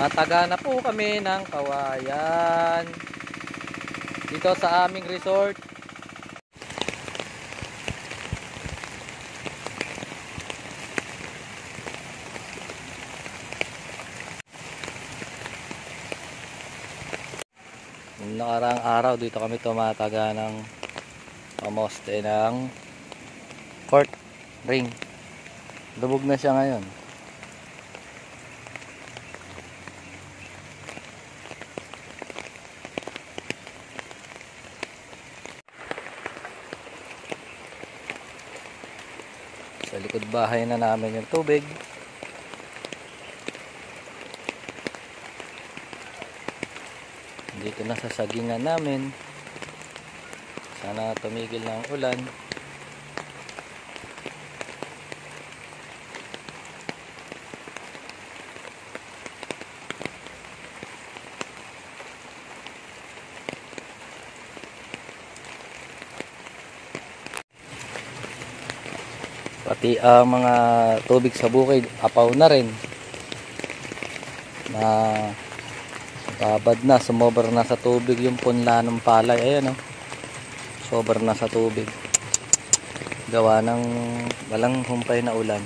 Mataga na po kami ng kawayan dito sa aming resort. Noong nakaraang araw dito kami tumataga ng pamoste ng court ring. Lubog na siya ngayon. Sa likod bahay na namin yung tubig. Dito na sa sagingan namin. Sana tumigil ng ulan. Pati ang mga tubig sa bukid apaw na rin, na babad na, sumobra na sa tubig yung punla ng palay. Ayan, oh, sobra na sa tubig gawa ng walang humpay na ulan.